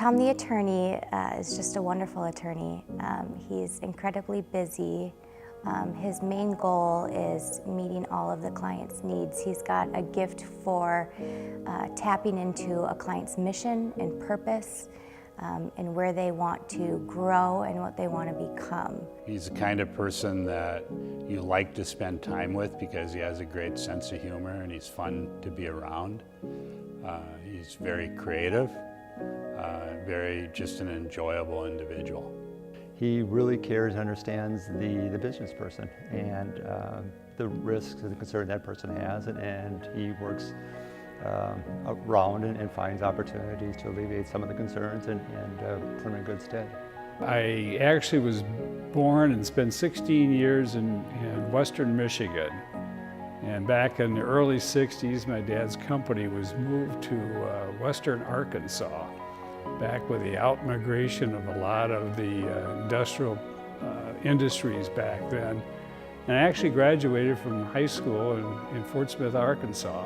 Tom the attorney is just a wonderful attorney. He's incredibly busy. His main goal is meeting all of the client's needs. He's got a gift for tapping into a client's mission and purpose, and where they want to grow and what they want to become. He's the kind of person that you like to spend time with because he has a great sense of humor and he's fun to be around. He's very creative, very just an enjoyable individual. He really cares and understands the business person and the risks and the concern that person has, and he works around and finds opportunities to alleviate some of the concerns and put them in good stead. I actually was born and spent 16 years in Western Michigan. And back in the early 60s, my dad's company was moved to Western Arkansas, back with the out-migration of a lot of the industrial industries back then. And I actually graduated from high school in Fort Smith, Arkansas.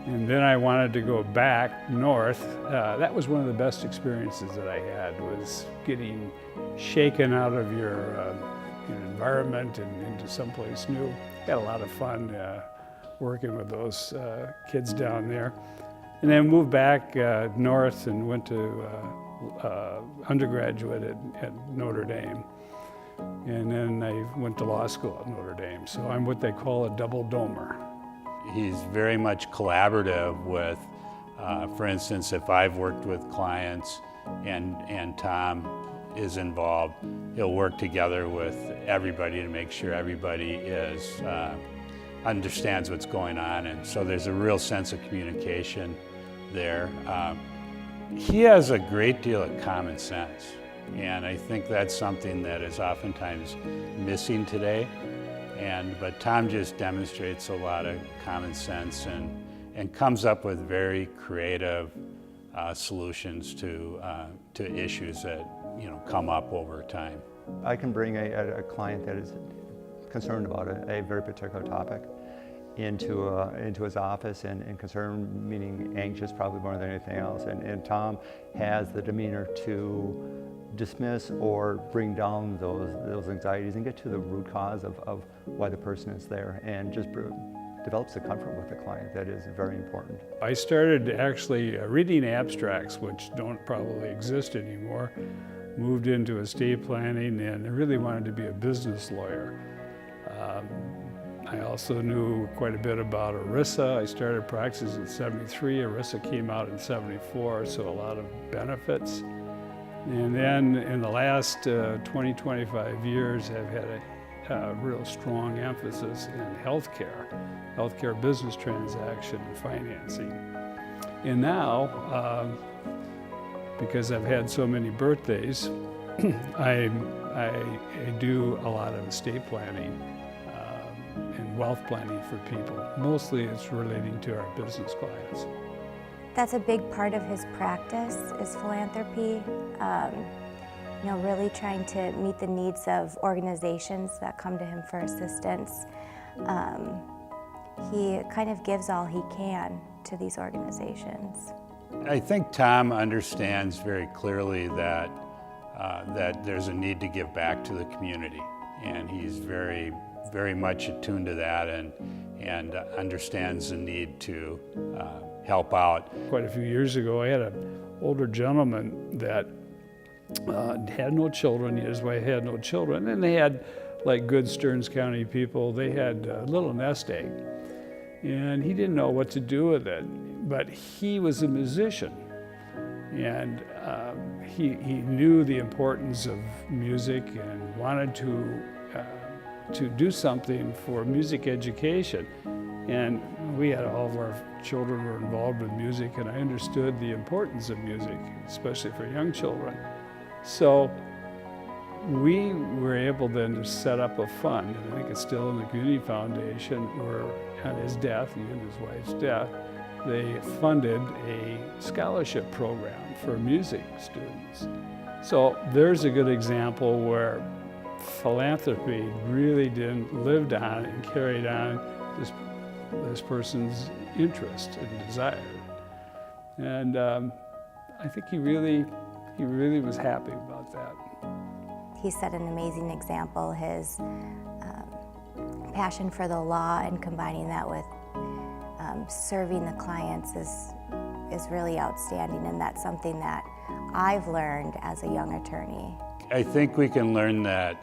And then I wanted to go back north. That was one of the best experiences that I had, was getting shaken out of your environment and into someplace new. Had a lot of fun working with those kids down there. And then moved back north and went to undergraduate at Notre Dame. And then I went to law school at Notre Dame. So I'm what they call a double domer. He's very much collaborative with, for instance, if I've worked with clients and Tom is involved, he'll work together with everybody to make sure everybody understands what's going on, and so there's a real sense of communication there. He has a great deal of common sense, and I think that's something that is oftentimes missing today. But Tom just demonstrates a lot of common sense and comes up with very creative solutions to issues that come up over time. I can bring a client that is concerned about a very particular topic into his office, and concerned meaning anxious probably more than anything else. And Tom has the demeanor to dismiss or bring down those anxieties and get to the root cause of why the person is there, and just develops the comfort with the client. That is very important. I started actually reading abstracts, which don't probably exist anymore, moved into estate planning, and I really wanted to be a business lawyer. I also knew quite a bit about ERISA. I started practicing in '73. ERISA came out in '74, so a lot of benefits. And then in the last 20, 25 years, I've had a real strong emphasis in healthcare business transaction and financing. And now, because I've had so many birthdays, I do a lot of estate planning and wealth planning for people. Mostly it's relating to our business clients. That's a big part of his practice, is philanthropy. Really trying to meet the needs of organizations that come to him for assistance. He kind of gives all he can to these organizations. I think Tom understands very clearly that there's a need to give back to the community, and he's very, very much attuned to that and understands the need to help out. Quite a few years ago, I had an older gentleman that had no children. His wife had no children, and they had, like good Stearns County people, they had a little nest egg, and he didn't know what to do with it. But he was a musician, and he knew the importance of music and wanted to do something for music education. And we had all of our children were involved with music, and I understood the importance of music, especially for young children. So we were able then to set up a fund, and I think it's still in the Community Foundation, where on his death, and his wife's death, they funded a scholarship program for music students. So there's a good example where philanthropy really lived on and carried on this person's interest and desire. And I think he really was happy about that. He set an amazing example. His passion for the law and combining that with serving the clients is really outstanding, and that's something that I've learned as a young attorney. I think we can learn that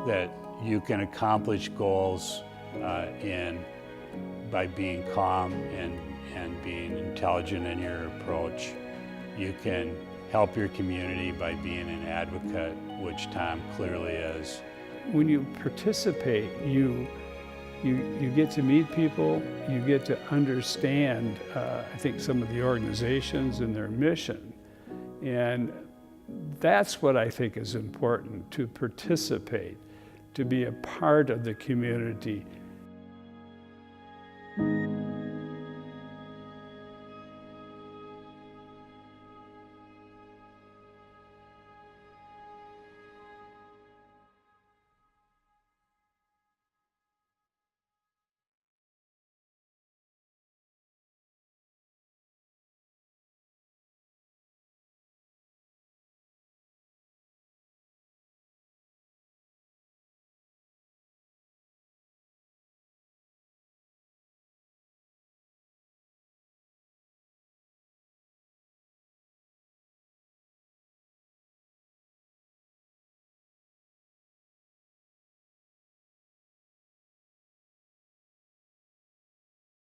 that you can accomplish goals by being calm and being intelligent in your approach. You can help your community by being an advocate, which Tom clearly is. When you participate, you get to meet people, you get to understand, I think, some of the organizations and their mission. And that's what I think is important, to participate, to be a part of the community,